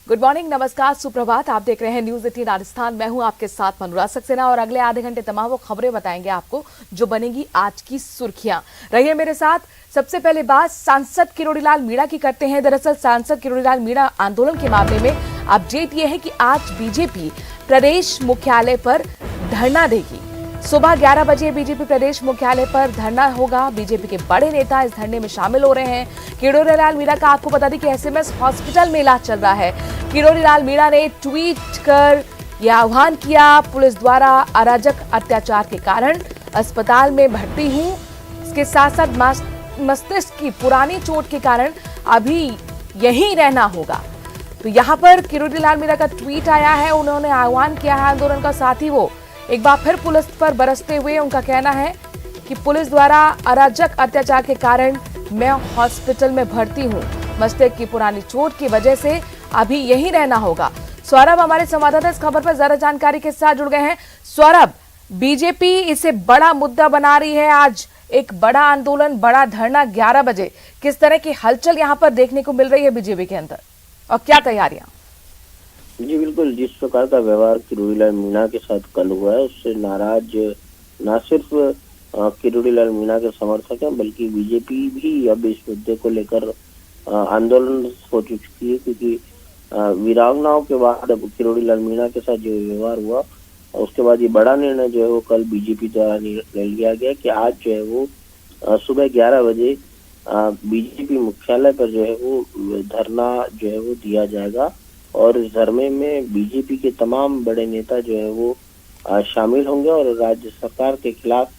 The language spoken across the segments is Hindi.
गुड मॉर्निंग, नमस्कार, सुप्रभात। आप देख रहे हैं न्यूज 18 राजस्थान। मैं हूं आपके साथ अनुराग सक्सेना और अगले आधे घंटे तमाम वो खबरें बताएंगे आपको जो बनेगी आज की सुर्खियां। रहिए मेरे साथ। सबसे पहले बात सांसद किरोड़ीलाल मीणा की करते हैं। दरअसल सांसद किरोड़ीलाल मीणा आंदोलन के मामले में अपडेट ये है कि आज बीजेपी प्रदेश मुख्यालय पर धरना देगी। सुबह 11 बजे बीजेपी प्रदेश मुख्यालय पर धरना होगा। बीजेपी के बड़े नेता इस धरने में शामिल हो रहे हैं। किरोड़ीलाल मीणा का आपको बता दें कि एसएमएस हॉस्पिटल में इलाज चल रहा है। किरोड़ीलाल मीणा ने ट्वीट कर यह आह्वान किया, पुलिस द्वारा अराजक अत्याचार के कारण अस्पताल में भर्ती हूं। इसके साथ साथ मस्तिष्क की पुरानी चोट के कारण अभी यहीं रहना होगा। तो यहाँ पर किरोड़ीलाल मीणा का ट्वीट आया है। उन्होंने आह्वान किया है आंदोलन का। साथ ही वो एक बार फिर पुलिस पर बरसते हुए उनका कहना है कि पुलिस द्वारा अराजक अत्याचार के कारण मैं हॉस्पिटल में भर्ती हूं। मस्तिष्क की पुरानी चोट की वजह से अभी यहीं रहना होगा। सौरभ हमारे संवाददाता इस खबर पर ज्यादा जानकारी के साथ जुड़ गए हैं। सौरभ, बीजेपी इसे बड़ा मुद्दा बना रही है। आज एक बड़ा आंदोलन, बड़ा धरना 11 बजे। किस तरह की हलचल यहाँ पर देखने को मिल रही है बीजेपी के अंदर और क्या तैयारियां? जी बिल्कुल, जिस प्रकार का व्यवहार किरोड़ीलाल मीणा के साथ कल हुआ है उससे नाराज न सिर्फ किरोड़ीलाल मीणा के समर्थक हैं बल्कि बीजेपी भी अब इस मुद्दे को लेकर आंदोलन हो चुकी है, क्योंकि वीरांगनाओं के बाद अब किरोड़ीलाल मीणा के साथ जो व्यवहार हुआ उसके बाद ये बड़ा निर्णय जो है वो कल बीजेपी द्वारा ले लिया गया कि आज जो है वो सुबह 11 बजे बीजेपी मुख्यालय पर जो है वो धरना जो है वो दिया जाएगा और इस धरने में बीजेपी के तमाम बड़े नेता जो है वो शामिल होंगे और राज्य सरकार के खिलाफ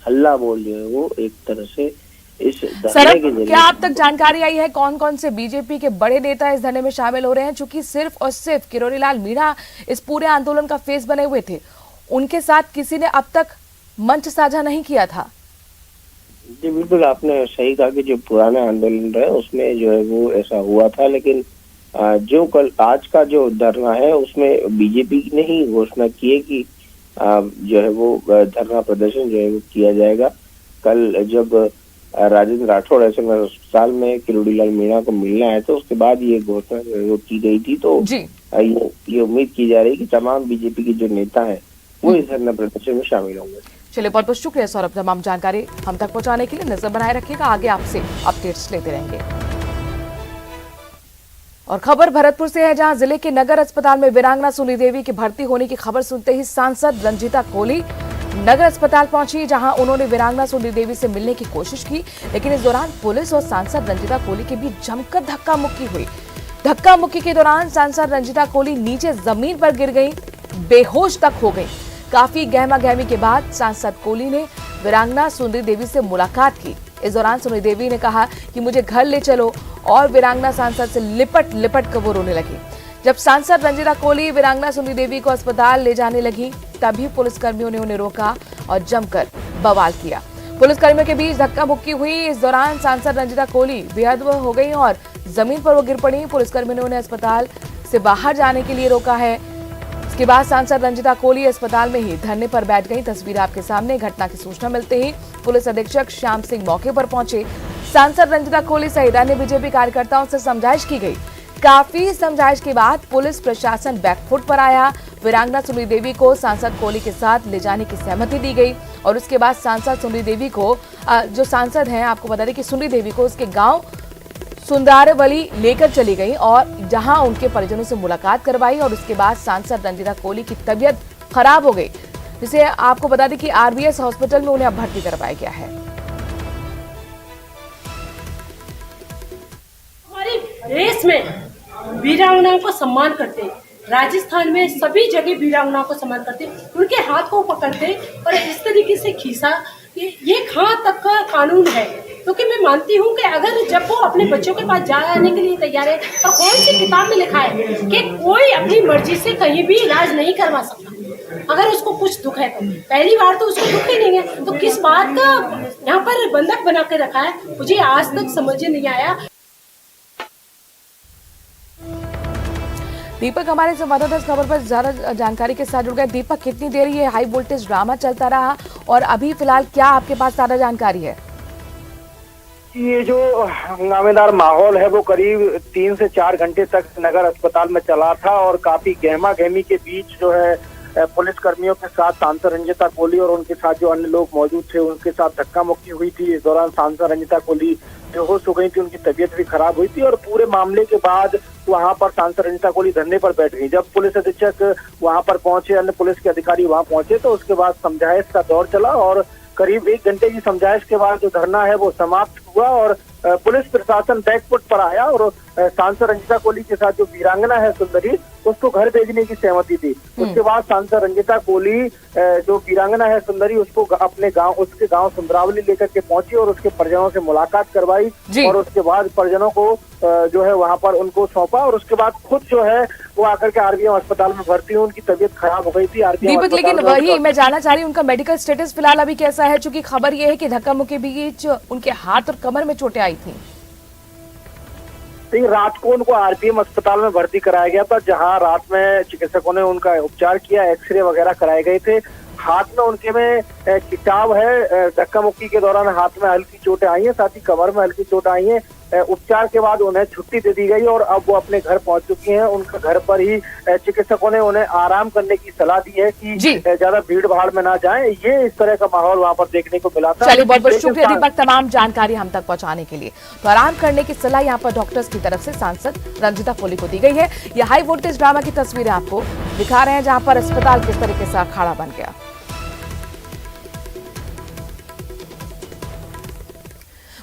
हल्ला बोल जो है वो एक तरह से इस धरने के जरिए। क्या अब तक जानकारी आई है कौन कौन से बीजेपी के बड़े नेता इस धरने में शामिल हो रहे हैं? चूंकि सिर्फ और सिर्फ किरोड़ीलाल मीणा इस पूरे आंदोलन का फेस बने हुए थे, उनके साथ किसी ने अब तक मंच साझा नहीं किया था। जी बिल्कुल, आपने सही कहा कि जो पुराना आंदोलन रहे उसमें जो है वो ऐसा हुआ था, लेकिन जो कल आज का जो धरना है उसमें बीजेपी ने ही घोषणा की है कि जो है वो धरना प्रदर्शन जो है वो किया जाएगा। कल जब राजेंद्र राठौड़ एसएमएस अस्पताल में किरोड़ीलाल मीणा को मिलने आए थे उसके बाद ये घोषणा जो है वो की गई थी। तो ये उम्मीद की जा रही है कि तमाम बीजेपी के जो नेता है वो इस धरना प्रदर्शन में शामिल होंगे। चलिए, बहुत बहुत शुक्रिया सौरभ, तमाम जानकारी हम तक पहुंचाने के लिए। नजर बनाए रखिएगा, आगे आपसे अपडेट्स लेते रहेंगे। और खबर भरतपुर से है, जहां जिले के नगर अस्पताल में वीरांगना सुनी देवी की भर्ती होने की खबर सुनते ही सांसद रंजीता कोली नगर अस्पताल पहुंची, जहां उन्होंने वीरांगना सुनी देवी से मिलने की कोशिश की। लेकिन इस दौरान पुलिस और सांसद रंजीता कोली के बीच जमकर धक्का मुक्की हुई। धक्का मुक्की के दौरान सांसद रंजीता कोली नीचे जमीन पर गिर गई, बेहोश तक हो गई। काफी गहमा गहमी के बाद सांसद कोली ने वीरांगना सुनी देवी से मुलाकात की। इस दौरान सुनी देवी ने कहा कि मुझे घर ले चलो और वीरांगना सांसद से लिपट लिपट कर वो रोने लगी। जब सांसद रंजीता कोली वीरांगना सुनी देवी को अस्पताल ले जाने लगी तभी पुलिसकर्मियों ने उन्हें रोका और जमकर बवाल किया। पुलिसकर्मियों के बीच धक्का मुक्की हुई। इस दौरान सांसद रंजीता कोली बेहद हो गई और जमीन पर वो गिर पड़ी। पुलिसकर्मियों ने उन्हें अस्पताल से बाहर जाने के लिए रोका है। इसके बाद सांसद रंजीता कोली अस्पताल में ही धरने पर बैठ गई। तस्वीर आपके सामने। घटना की सूचना मिलते ही पुलिस अधीक्षक श्याम सिंह मौके पर पहुंचे। सांसद रंजीता कोली सहित अन्य बीजेपी कार्यकर्ताओं से समझाइश की गई। काफी समझाइश के बाद पुलिस प्रशासन बैकफुट पर आया। वीरांगना सुनी देवी को सांसद कोली के साथ ले जाने की सहमति दी गई और उसके बाद सांसद सुनी देवी को जो सांसद हैं, आपको बता दें कि सुनी देवी को उसके गांव सुंदरवली लेकर चली गई और जहां उनके परिजनों से मुलाकात करवाई और उसके बाद सांसद रंजीता कोली की तबीयत खराब हो गई, जिसे आपको बता दें कि आरबीएस हॉस्पिटल में उन्हें अब भर्ती करवाया गया है। हमारी रेस में वीरांगनाओं को सम्मान करते, राजस्थान में सभी जगह वीरांगनाओं को सम्मान करते, उनके हाथ को पकड़ते और इस तरीके से खींचा। ये कहाँ तक का कानून है? क्योंकि मैं मानती हूँ कि अगर जब वो अपने बच्चों के पास जाने के लिए तैयार है तो कौन सी किताब में लिखा है कि कोई अपनी मर्जी से कहीं भी इलाज नहीं करवा सकता? अगर उसको कुछ दुख है तो पहली बार तो उसको दुख ही नहीं है, तो किस बात का यहाँ पर बंधक बना के रखा है, मुझे आज तक समझ नहीं आया। दीपक हमारे संवाददाता इस खबर पर ज्यादा जानकारी के साथ जुड़ गए। दीपक, कितनी देर ये हाई वोल्टेज ड्रामा चलता रहा और अभी फिलहाल क्या आपके पास ज्यादा जानकारी है? ये जो हंगामेदार माहौल है वो करीब 3 से 4 घंटे तक नगर अस्पताल में चला था और काफी गहमा गहमी के बीच जो है पुलिस कर्मियों के साथ सांसद रंजिता कोली और उनके साथ जो अन्य लोग मौजूद थे उनके साथ धक्का मुक्की हुई थी। इस दौरान सांसद रंजिता कोली बेहोश हो गई थी, उनकी तबीयत भी खराब हुई थी और पूरे मामले के बाद वहां पर सांसद रंजिता कोली धरने पर बैठ गई। जब पुलिस अधीक्षक वहां पर पहुंचे, अन्य पुलिस के अधिकारी वहां पहुंचे तो उसके बाद समझाइश का दौर चला और करीब 1 घंटे की समझाइश के बाद जो धरना है वो समाप्त हुआ और पुलिस प्रशासन बैकफुट पर आया और सांसद रंजिता कोली के साथ जो वीरांगना है सुंदरी उसको घर भेजने की सहमति थी। उसके बाद सांसद रंजिता कोली जो वीरांगना है सुंदरी उसको अपने गांव, उसके गांव सुंदरावली लेकर के पहुंची और उसके परिजनों से मुलाकात करवाई और उसके बाद परिजनों को जो है वहां पर उनको सौंपा और उसके बाद खुद जो है वो आकर के आरबीएम अस्पताल में भर्ती हुई। उनकी तबीयत खराब हो गई थी आरबीएम दीपक, लेकिन वही मैं जानना चाह रही हूँ उनका मेडिकल स्टेटस फिलहाल अभी कैसा है, क्योंकि खबर ये है कि धक्का मुक्की बीच उनके हाथ और कमर में चोटें आई थी। रात को उनको आरबीएम अस्पताल में भर्ती कराया गया था, जहां रात में चिकित्सकों ने उनका उपचार किया, एक्सरे वगैरह कराए गए थे। हाथ में उनके में खिंचाव है, धक्का मुक्की के दौरान हाथ में हल्की चोटें आई हैं, साथ ही कमर में हल्की चोटें आई हैं। उपचार के बाद उन्हें छुट्टी दे दी गई और अब वो अपने घर पहुंच चुकी हैं। उनका घर पर ही चिकित्सकों ने उन्हें आराम करने की सलाह दी है कि ज्यादा भीड़ भाड़ में ना जाएं। ये इस तरह का माहौल वहां पर देखने को मिला था। चलिए, बहुत बहुत शुक्रिया दीपक तमाम जानकारी हम तक पहुंचाने के लिए। तो आराम करने की सलाह यहाँ पर डॉक्टर्स की तरफ से सांसद रंजिता कोली को दी गई है। यह हाई वोल्टेज ड्रामा की तस्वीरें आपको दिखा रहे हैं जहां पर अस्पताल किस तरीके से अखाड़ा बन गया।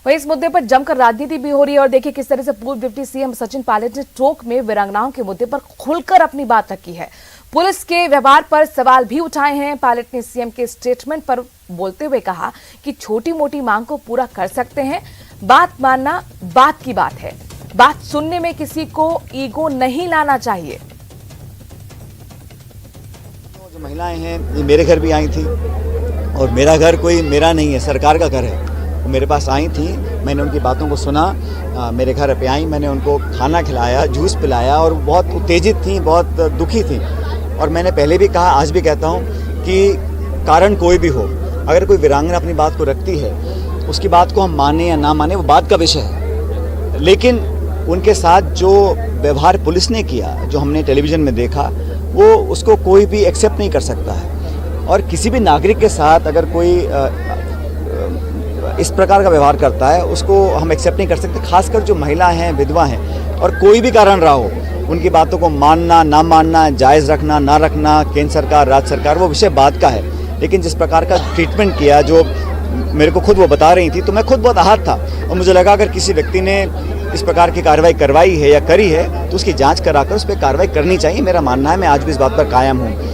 वहीं इस मुद्दे पर जमकर राजनीति भी हो रही है और देखिए किस तरह से पूर्व डिप्टी सीएम सचिन पायलट ने टोंक में वीरांगनाओं के मुद्दे पर खुलकर अपनी बात रखी है। पुलिस के व्यवहार पर सवाल भी उठाए हैं। पायलट ने सीएम के स्टेटमेंट पर बोलते हुए कहा कि छोटी मोटी मांग को पूरा कर सकते हैं, बात मानना बात की बात है, बात सुनने में किसी को ईगो नहीं लाना चाहिए। जो महिलाएं हैं ये मेरे घर भी आई थी और मेरा घर कोई मेरा नहीं है, सरकार का घर है। वो मेरे पास आई थी, मैंने उनकी बातों को सुना, मेरे घर पे आई, मैंने उनको खाना खिलाया, जूस पिलाया और बहुत उत्तेजित थी, बहुत दुखी थी। और मैंने पहले भी कहा, आज भी कहता हूँ कि कारण कोई भी हो, अगर कोई वीरांगना अपनी बात को रखती है, उसकी बात को हम माने या ना माने वो बात का विषय है, लेकिन उनके साथ जो व्यवहार पुलिस ने किया, जो हमने टेलीविज़न में देखा, वो उसको कोई भी एक्सेप्ट नहीं कर सकता है। और किसी भी नागरिक के साथ अगर कोई इस प्रकार का व्यवहार करता है उसको हम एक्सेप्ट नहीं कर सकते, खासकर जो महिला हैं, विधवा हैं, और कोई भी कारण रहा हो, उनकी बातों को मानना ना मानना, जायज़ रखना ना रखना, केंद्र सरकार राज्य सरकार वो विषय बात का है। लेकिन जिस प्रकार का ट्रीटमेंट किया, जो मेरे को खुद वो बता रही थी, तो मैं खुद बहुत आहत था और मुझे लगा अगर किसी व्यक्ति ने इस प्रकार की कार्रवाई करवाई है या करी है तो उसकी जाँच कराकर उस पर कार्रवाई करनी चाहिए, मेरा मानना है। मैं आज भी इस बात पर कायम हूँ।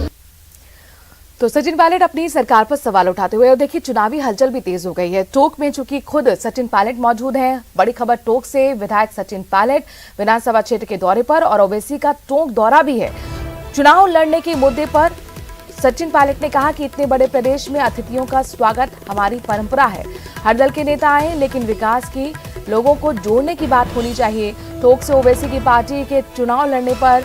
तो सचिन पायलट अपनी सरकार पर सवाल उठाते हुए, और देखिए चुनावी हलचल भी तेज हो गई है। टोंक में चूंकि खुद सचिन पायलट मौजूद हैं, बड़ी खबर टोंक से, विधायक सचिन पायलट विधानसभा क्षेत्र के दौरे पर और ओवैसी का टोंक दौरा भी है। चुनाव लड़ने के मुद्दे पर सचिन पायलट ने कहा कि इतने बड़े प्रदेश में अतिथियों का स्वागत हमारी परंपरा है। हर दल के नेता आए, लेकिन विकास की, लोगों को जोड़ने की बात होनी चाहिए। टोंक से ओवैसी की पार्टी के चुनाव लड़ने पर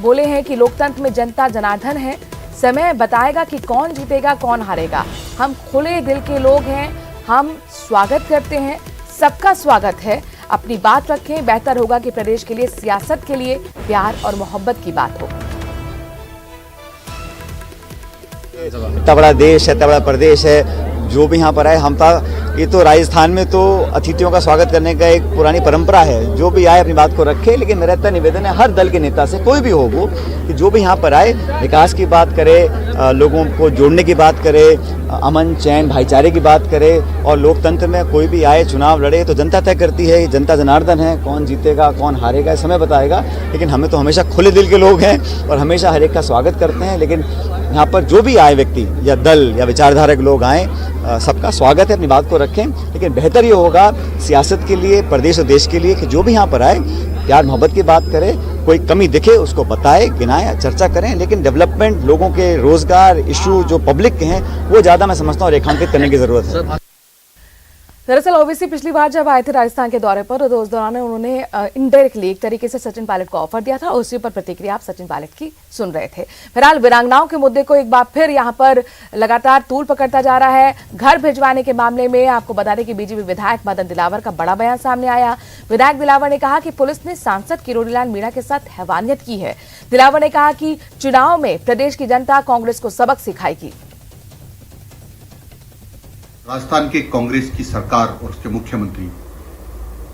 बोले हैं कि लोकतंत्र में जनता जनार्दन है, समय बताएगा कि कौन जीतेगा कौन हारेगा। हम खुले दिल के लोग हैं, हम स्वागत करते हैं, सबका स्वागत है। अपनी बात रखें, बेहतर होगा कि प्रदेश के लिए, सियासत के लिए प्यार और मोहब्बत की बात हो। इतना बड़ा देश है, इतना बड़ा प्रदेश है, जो भी यहाँ पर आए, हम ये तो राजस्थान में तो अतिथियों का स्वागत करने का एक पुरानी परंपरा है। जो भी आए अपनी बात को रखे, लेकिन मेरा इतना निवेदन है हर दल के नेता से, कोई भी हो वो, कि जो भी यहाँ पर आए विकास की बात करे, लोगों को जोड़ने की बात करे, अमन चैन भाईचारे की बात करे। और लोकतंत्र में कोई भी आए, चुनाव लड़े तो जनता तय करती है, जनता जनार्दन है, कौन जीतेगा कौन हारेगा समय बताएगा। लेकिन हमें तो हमेशा खुले दिल के लोग हैं और हमेशा हर एक का स्वागत करते हैं। लेकिन यहाँ पर जो भी आए व्यक्ति या दल या विचारधारक लोग आए, सबका स्वागत है, अपनी बात को रखें। लेकिन बेहतर ये होगा सियासत के लिए, प्रदेश और देश के लिए, कि जो भी यहाँ पर आए प्यार मोहब्बत की बात करें, कोई कमी दिखे उसको बताए, गिनाए, चर्चा करें। लेकिन डेवलपमेंट, लोगों के रोजगार इशू जो पब्लिक के हैं, वो ज़्यादा मैं समझता हूँ रेखांकित करने की ज़रूरत है। दरअसल ओवैसी पिछली बार जब आए थे राजस्थान के दौरे पर तो उस दौरान उन्होंने इनडायरेक्टली एक तरीके से सचिन पायलट को ऑफर दिया था। उसी पर प्रतिक्रिया आप सचिन पायलट की सुन रहे थे। फिलहाल वीरांगनाओं के मुद्दे को एक बार फिर यहां पर लगातार तूल पकड़ता जा रहा है। घर भिजवाने के मामले में आपको बता दें कि बीजेपी विधायक मदन दिलावर का बड़ा बयान सामने आया। विधायक दिलावर ने कहा कि पुलिस ने सांसद किरोड़ीलाल मीणा के साथ हैवानियत की है। दिलावर ने कहा कि चुनाव में प्रदेश की जनता कांग्रेस को सबक सिखाएगी। राजस्थान के कांग्रेस की सरकार और उसके मुख्यमंत्री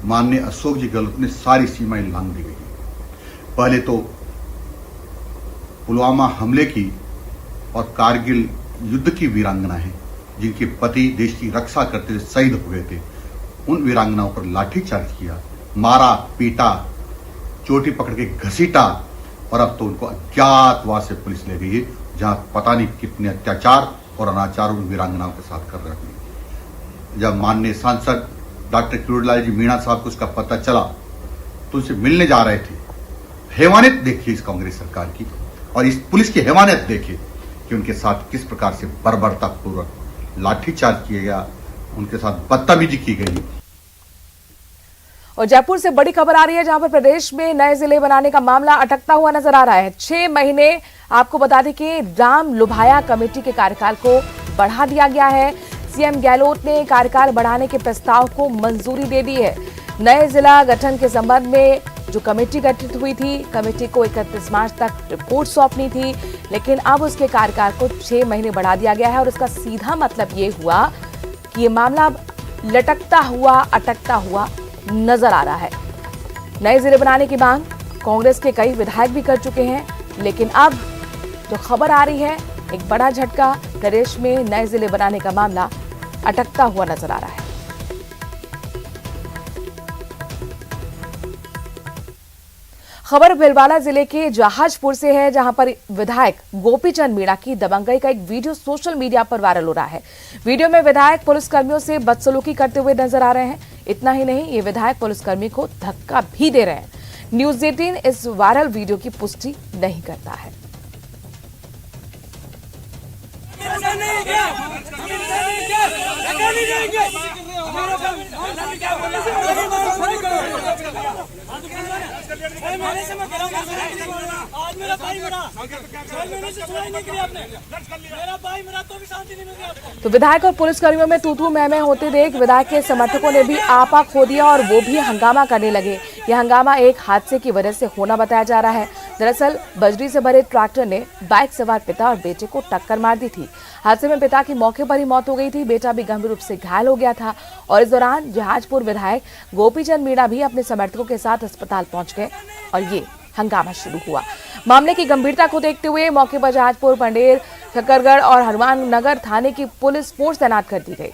माननीय अशोक जी गहलोत ने सारी सीमाएं लांघ दी गई। पहले तो पुलवामा हमले की और कारगिल युद्ध की वीरांगना है जिनके पति देश की रक्षा करते हुए शहीद हो गए थे, उन वीरांगनाओं पर लाठीचार्ज किया, मारा, पीटा, चोटी पकड़ के घसीटा और अब तो उनको अज्ञातवास से पुलिस ले गई है जहां पता नहीं कितने अत्याचार और अनाचार उन वीरांगनाओं के साथ कर रहे हैं। जब माननीय सांसद डॉक्टर किरोड़ीलाल जी मीणा साहब को उसका पता चला तो उनसे मिलने जा रहे थे। हैवानियत देखिए इस कांग्रेस सरकार की और इस पुलिस की हैवानियत देखिए कि उनके साथ किस प्रकार से बर्बरतापूर्वक लाठीचार्ज किया गया, उनके साथ बदतमीजी की गई। और जयपुर से बड़ी खबर आ रही है जहां पर प्रदेश में नए जिले बनाने का मामला अटकता हुआ नजर आ रहा है। 6 महीने आपको बता दें कि राम लुभाया कमेटी के कार्यकाल को बढ़ा दिया गया है। सीएम गहलोत ने कार्यकाल बढ़ाने के प्रस्ताव को मंजूरी दे दी है। नए जिला गठन के संबंध में जो कमेटी गठित हुई थी, कमेटी को 31 मार्च तक रिपोर्ट सौंपनी थी, लेकिन अब उसके कार्यकाल को 6 महीने बढ़ा दिया गया है। और इसका सीधा मतलब ये हुआ कि ये मामला लटकता हुआ अटकता हुआ नजर आ रहा है। नए जिले बनाने की मांग कांग्रेस के कई विधायक भी कर चुके हैं, लेकिन अब जो खबर आ रही है एक बड़ा झटका, प्रदेश में नए जिले बनाने का मामला अटकता हुआ नजर आ रहा है। खबर भिलवाड़ा जिले के जहाजपुर से है जहां पर विधायक गोपीचंद मीणा की दबंगई का एक वीडियो सोशल मीडिया पर वायरल हो रहा है। वीडियो में विधायक पुलिसकर्मियों से बदसलूकी करते हुए नजर आ रहे हैं। इतना ही नहीं, ये विधायक पुलिसकर्मी को धक्का भी दे रहे हैं। न्यूज 18 इस वायरल वीडियो की पुष्टि नहीं करता है। आज मेरा भाई मरा, 6 महीने से सुनाई नहीं करी आपने। मेरा भाई मरा तो भी शांति नहीं मिल रही आपको। तो विधायक और पुलिसकर्मियों में तू-तू मैं होते देख विधायक के समर्थकों ने भी आपा खो दिया और वो भी हंगामा करने लगे। यह हंगामा एक हादसे की वजह से होना बताया जा रहा है। दरअसल बजरी से भरे ट्रैक्टर ने बाइक सवार पिता और बेटे को टक्कर मार दी थी। हादसे में पिता की मौके पर ही मौत हो गई थी, बेटा भी गंभीर रूप से घायल हो गया था। और इस दौरान जहाजपुर विधायक गोपीचंद मीणा भी अपने समर्थकों के साथ अस्पताल पहुंच गए और ये हंगामा शुरू हुआ। मामले की गंभीरता को देखते हुए मौके पर जहाजपुर, पंडेर, ठक्करगढ़ और हनुमान नगर थाने की पुलिस फोर्स तैनात कर दी गई।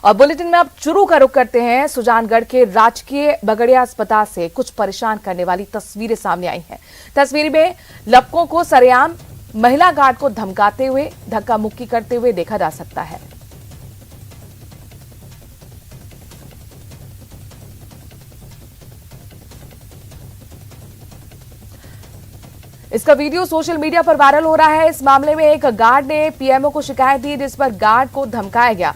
और बुलेटिन में अब चुरू का रुख करते हैं। सुजानगढ़ के राजकीय बगड़िया अस्पताल से कुछ परेशान करने वाली तस्वीरें सामने आई हैं। तस्वीर में लपकों को सरेआम महिला गार्ड को धमकाते हुए, धक्का मुक्की करते हुए देखा जा सकता है। इसका वीडियो सोशल मीडिया पर वायरल हो रहा है। इस मामले में एक गार्ड ने पीएमओ को शिकायत दी जिस पर गार्ड को धमकाया गया,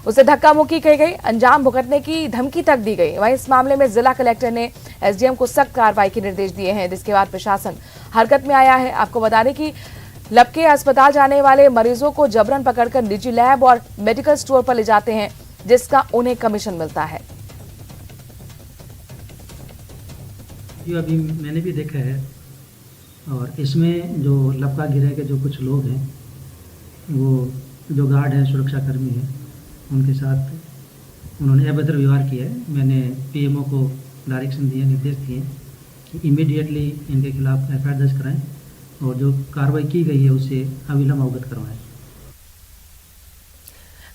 उसे धक्का मुक्की की गई, अंजाम भुगतने की धमकी तक दी गई। वहीं इस मामले में जिला कलेक्टर ने एसडीएम को सख्त कार्रवाई के निर्देश दिए हैं, जिसके बाद प्रशासन हरकत में आया है। आपको बता दें कि लपके अस्पताल जाने वाले मरीजों को जबरन पकड़कर निजी लैब और मेडिकल स्टोर पर ले जाते हैं, जिसका उन्हें कमीशन मिलता है। ये अभी मैंने भी देखा है और इसमें जो लपका गिरे के जो कुछ लोग हैं, वो जो गार्ड हैं, सुरक्षाकर्मी हैं, उनके साथ उन्होंने अभद्र व्यवहार किया है। मैंने पीएमओ को डायरेक्शन दिए, निर्देश दिए कि इमीडिएटली इनके खिलाफ एफआईआर दर्ज कराएं और जो कार्रवाई की गई है उससे अविलंब अवगत करवाएं।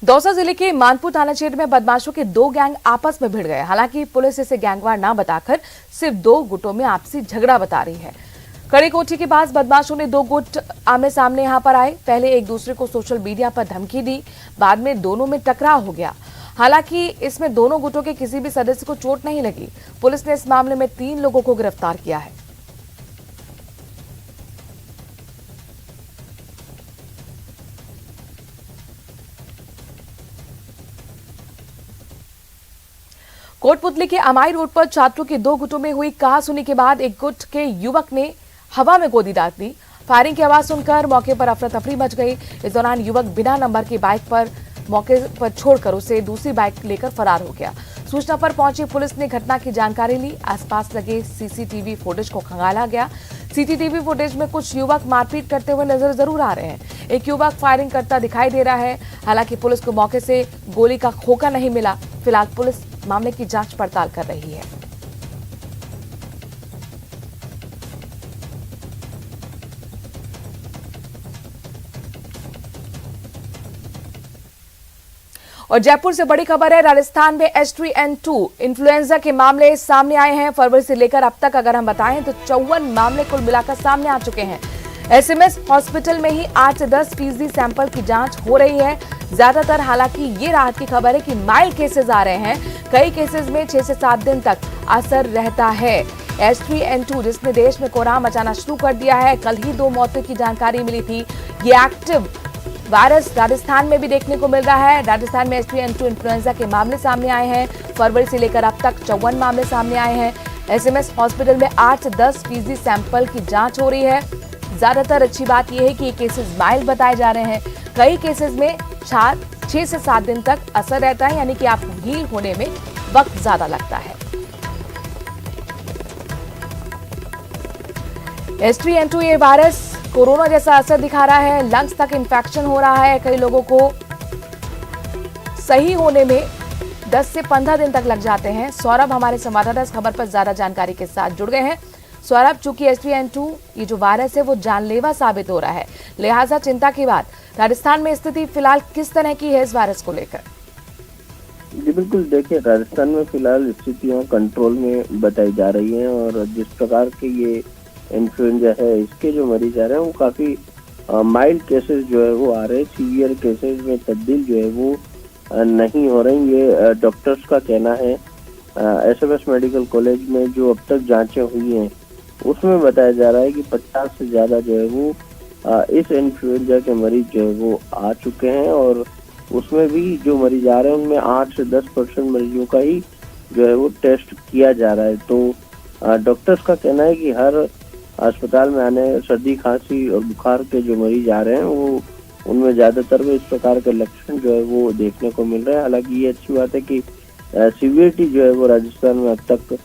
दौसा जिले के मानपुर थाना क्षेत्र में बदमाशों के 2 गैंग आपस में भिड़ गए। हालांकि पुलिस इसे गैंगवार न बताकर सिर्फ 2 गुटों में आपसी झगड़ा बता रही है। कड़ी कोठी के पास बदमाशों ने 2 गुट आमने सामने यहां पर आए। पहले एक दूसरे को सोशल मीडिया पर धमकी दी, बाद में दोनों में टकराव हो गया। हालांकि इसमें दोनों गुटों के किसी भी सदस्य को चोट नहीं लगी। पुलिस ने इस मामले में 3 लोगों को गिरफ्तार किया है। कोटपुतली के अमाई रोड पर छात्रों के दो गुटों में हुई कहासुनी के बाद एक गुट के युवक ने हवा में गोली दाग दी। फायरिंग की आवाज सुनकर मौके पर अफरा तफरी मच गई। इस दौरान युवक बिना नंबर की बाइक पर मौके पर छोड़कर उसे दूसरी बाइक लेकर फरार हो गया। सूचना पर पहुंची पुलिस ने घटना की जानकारी ली। आसपास लगे सीसीटीवी फुटेज को खंगाला गया। सीसीटीवी फुटेज में कुछ युवक मारपीट करते हुए नजर जरूर आ रहे हैं। एक युवक फायरिंग करता दिखाई दे रहा है। हालांकि पुलिस को मौके से गोली का खोखा नहीं मिला। फिलहाल पुलिस मामले की जांच पड़ताल कर रही है। और जयपुर से बड़ी खबर है। राजस्थान में H3N2 इन्फ्लुएंजा के मामले सामने आए हैं। फरवरी से लेकर अब तक अगर हम बताएं तो 54 मामले कुल मिलाकर सामने आ चुके हैं। SMS हॉस्पिटल में ही 8 से 10% सैंपल की जांच हो रही है ज्यादातर। हालांकि ये राहत की खबर है कि माइल्ड केसेस आ रहे हैं। कई केसेस में 6 से 7 दिन तक असर रहता है। H3N2 जिसने देश में कोहराम मचाना शुरू कर दिया है, कल ही 2 मौतों की जानकारी मिली थी। ये एक्टिव वायरस राजस्थान में भी देखने को मिल रहा है। राजस्थान में H3N2 इन्फ्लुएंजा के मामले सामने आए हैं। फरवरी से लेकर अब तक 54 मामले सामने आए हैं। SMS हॉस्पिटल में 8 से 10% सैंपल की जांच हो रही है। ज्यादातर अच्छी बात यह है कि ये केसेस माइल्ड बताए जा रहे हैं। कई केसेस में 6 से 7 दिन तक असर रहता है, यानी कि आपको हील होने में वक्त ज्यादा लगता है। H3N2 ये वायरस कोरोना जैसा असर दिखा रहा है। लंग्स तक इन्फेक्शन हो रहा है। कई लोगों को सही होने में 10 से 15 दिन तक लग जाते हैं। सौरभ हमारे संवाददाता इस खबर पर ज्यादा जानकारी के साथ जुड़ गए हैं। सौरभ, चूंकि H3N2 ये जो वायरस है वो जानलेवा साबित हो रहा है, लिहाजा चिंता की बात। राजस्थान में स्थिति फिलहाल किस तरह की है इस वायरस को लेकर? जी बिल्कुल, देखिए राजस्थान में फिलहाल स्थितियां कंट्रोल में बताई जा रही हैं और जिस प्रकार के ये इन्फ्लुएंजा है इसके जो मरीज आ रहे हैं वो काफी माइल्ड केसेस जो है वो आ रहे हैं। सीवियर केसेस में तब्दील जो है वो नहीं हो रही। ये डॉक्टर्स का कहना है। SMS मेडिकल कॉलेज में जो अब तक जांचें हुई हैं उसमें बताया जा रहा है कि 50 से ज्यादा जो है वो इस इन्फ्लुएंजा के मरीज जो है वो आ चुके हैं और उसमें भी जो मरीज आ रहे हैं उनमें 8 से 10% मरीजों का ही जो है वो टेस्ट किया जा रहा है। तो डॉक्टर्स का कहना है कि हर अस्पताल में आने सर्दी खांसी और बुखार के जो मरीज आ रहे हैं वो उनमें ज्यादातर में इस प्रकार के लक्षण जो है वो देखने को मिल रहे हैं। हालांकि ये अच्छी बात है कि सीवियरिटी जो है वो राजस्थान में अब तक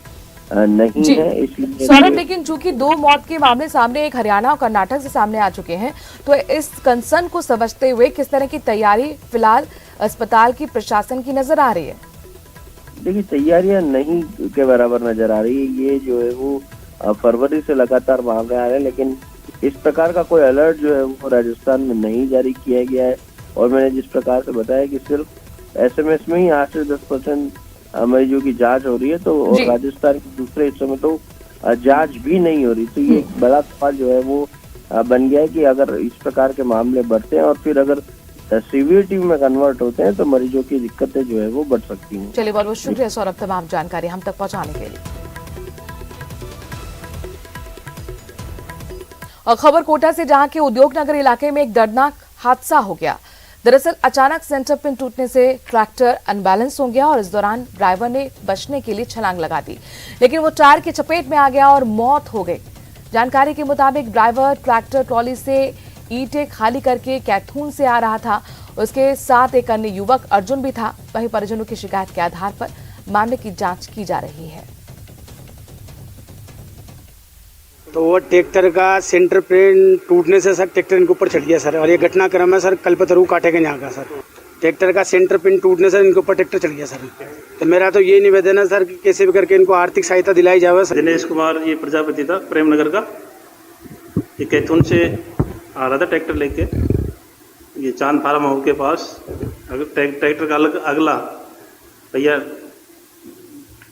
नहीं है। इसलिए सौरभ, लेकिन चूंकि 2 मौत के मामले सामने एक हरियाणा और कर्नाटक से सामने आ चुके हैं, तो इस कंसर्न को समझते हुए किस तरह की तैयारी फिलहाल अस्पताल की प्रशासन की नजर आ रही है? देखिए, तैयारियां नहीं के बराबर नजर आ रही है। ये जो है वो फरवरी से लगातार मामले आ रहे हैं, लेकिन इस प्रकार का कोई अलर्ट जो है वो राजस्थान में नहीं जारी किया गया है। और मैंने जिस प्रकार से बताया कि सिर्फ SMS में ही 8 से 10% मरीजों की जांच हो रही है, तो और राजस्थान के दूसरे हिस्सों में तो जांच भी नहीं हो रही। तो ये एक बड़ा सवाल जो है वो बन गया है कि अगर इस प्रकार के मामले बढ़ते हैं और फिर अगर सीवियरिटी में कन्वर्ट होते हैं तो मरीजों की दिक्कतें जो है वो बढ़ सकती हैं। चलिए, बहुत बहुत शुक्रिया सौरभ तमाम जानकारी हम तक पहुंचाने के लिए। और खबर कोटा से, जहां के उद्योग नगर इलाके में एक दर्दनाक हादसा हो गया। दरअसल अचानक सेंटर पिन टूटने से ट्रैक्टर अनबैलेंस हो गया और इस दौरान ड्राइवर ने बचने के लिए छलांग लगा दी, लेकिन वो टायर की चपेट में आ गया और मौत हो गई। जानकारी के मुताबिक ड्राइवर ट्रैक्टर ट्रॉली से ईंटें खाली करके कैथून से आ रहा था। उसके साथ एक अन्य युवक अर्जुन भी था। वहीं परिजनों की शिकायत के आधार पर मामले की जांच की जा रही है। तो वो ट्रैक्टर का सेंटर पिन टूटने से सर ट्रैक्टर इनके ऊपर चढ़ गया सर। और ये घटनाक्रम है सर कल्पतरू काटे के यहाँ का सर। ट्रैक्टर का सेंटर पिन टूटने से इनके ऊपर ट्रैक्टर चढ़ गया सर। तो मेरा तो ये निवेदन है सर कि कैसे भी करके इनको आर्थिक सहायता दिलाई जाए सर। दिनेश कुमार ये प्रजापति था, प्रेमनगर का। ये कैथून से आ रहा था ट्रैक्टर लेके। ये चांद फार्म हाउस के पास ट्रैक्टर का अगला भैया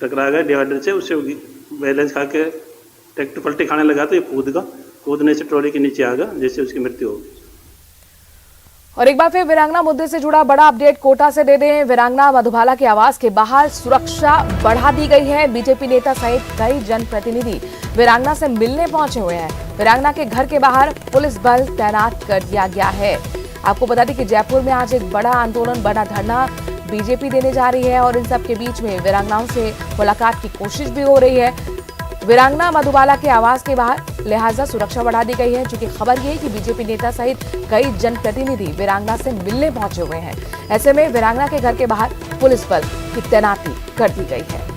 टकरा गया डिवाइडर से। उससे बैलेंस खा के ट्रैक्टर पलटी खाने लगा तो ये कूदने से ट्रॉली के नीचे आ गया, जिससे उसकी मृत्यु हो गई। और एक बार फिर वीरांगना मुद्दे से जुड़ा बड़ा अपडेट कोटा से दे दें। वीरांगना मधुबाला के आवास के बाहर सुरक्षा बढ़ा दी गई है। बीजेपी नेता सहित कई जनप्रतिनिधि वीरांगना से मिलने पहुंचे हुए हैं। वीरांगना के घर के बाहर पुलिस बल तैनात कर दिया गया है। आपको बता दें कि जयपुर में आज एक बड़ा आंदोलन, बड़ा धरना बीजेपी देने जा रही है और इन सब के बीच में वीरांगनाओं से मुलाकात की कोशिश भी हो रही है। वीरांगना मधुबाला के आवास के बाहर लिहाजा सुरक्षा बढ़ा दी गई है, क्योंकि खबर ये है कि बीजेपी नेता सहित कई जनप्रतिनिधि वीरांगना से मिलने पहुंचे हुए हैं। ऐसे में वीरांगना के घर के बाहर पुलिस बल की तैनाती कर दी गई है।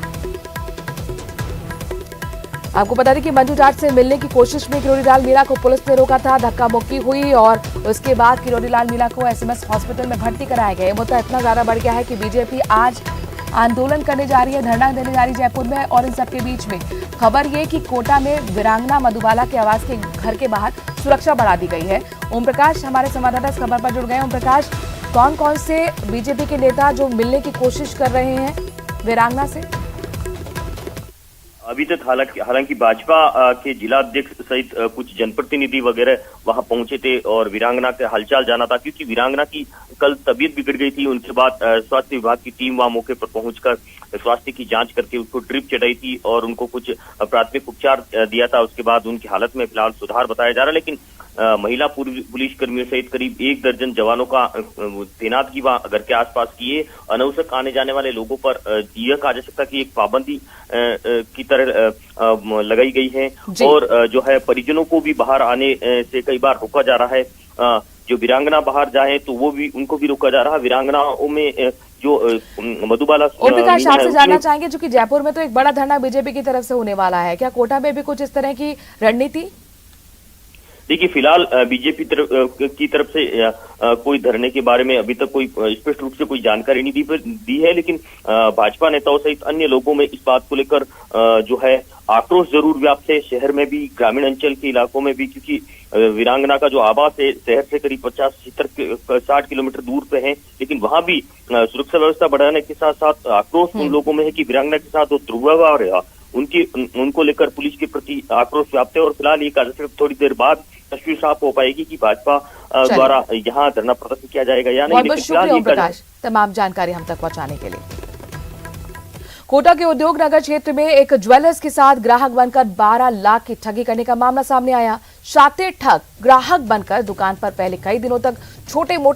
आपको बता दें कि मंजू जाट से मिलने की कोशिश में किरोड़ीलाल मीणा को पुलिस ने रोका था। धक्का मुक्की हुई और उसके बाद किरोड़ीलाल मीणा को एसएमएस हॉस्पिटल में भर्ती कराया गया। मुद्दा इतना ज्यादा बढ़ गया है कि बीजेपी आज आंदोलन करने जा रही है, धरना देने जा रही है जयपुर में। और इन सबके बीच में खबर ये कि कोटा में वीरांगना मधुबाला के आवास के घर के बाहर सुरक्षा बढ़ा दी गई है। ओम प्रकाश हमारे संवाददाता इस खबर पर जुड़ गए। ओम प्रकाश, कौन कौन से बीजेपी के नेता जो मिलने की कोशिश कर रहे हैं वीरांगना से? अभी तक हालांकि भाजपा के जिला अध्यक्ष सहित कुछ जनप्रतिनिधि वगैरह वहां पहुंचे थे और वीरांगना के हालचाल जाना था, क्योंकि वीरांगना की कल तबीयत बिगड़ गई थी। उनके बाद स्वास्थ्य विभाग की टीम वहां मौके पर पहुंचकर स्वास्थ्य की जांच करके उसको ड्रिप चढ़ाई थी और उनको कुछ प्राथमिक उपचार दिया था। उसके बाद उनकी हालत में फिलहाल सुधार बताया जा रहा है, लेकिन महिला पुलिस कर्मियों सहित करीब 1 दर्जन जवानों का तैनात की वहां घर के आसपास किए। अनावश्यक आने जाने वाले लोगों पर यह कहा जा सकता कि एक पाबंदी की तरह लगाई गई है और जो है परिजनों को भी बाहर आने से कई बार रोका जा रहा है। जो वीरांगना बाहर जाए तो वो भी उनको भी रोका जा रहा है। वीरांगनाओं में जो मधुबाला ओम प्रकाश आपसे जानना चाहेंगे, चूंकि जयपुर में तो एक बड़ा धरना बीजेपी की तरफ से होने वाला है, क्या कोटा में भी कुछ इस तरह की रणनीति? देखिए, फिलहाल बीजेपी की तरफ से कोई धरने के बारे में अभी तक कोई स्पष्ट रूप से कोई जानकारी नहीं दी है, लेकिन भाजपा नेताओं सहित अन्य लोगों में इस बात को लेकर जो है आक्रोश जरूर व्याप्त है, शहर में भी, ग्रामीण अंचल के इलाकों में भी, क्योंकि वीरांगना का जो आवास है शहर से करीब 50-60 किलोमीटर दूर पे है, लेकिन वहां भी सुरक्षा व्यवस्था बढ़ाने के साथ साथ आक्रोश उन लोगों में है कि वीरांगना के साथ जो दुर्व्यवहार रहा उनको लेकर पुलिस के प्रति आक्रोश व्याप्त है। और फिलहाल ये कहा थोड़ी देर बाद तस्वीर साफ हो पाएगी कि भाजपा द्वारा यहाँ धरना प्रदर्शन किया जाएगा या नहीं। बहुत शुक्रिया ओम प्रकाश तमाम जानकारी हम तक पहुंचाने के लिए। कोटा के उद्योग नगर क्षेत्र में एक ज्वेलर्स के साथ ग्राहक बनकर 12 लाख की ठगी करने का मामला सामने आया। शातिर ठग ग्राहक बनकर दुकान पर पहले कई दिनों तक छोटे मोटे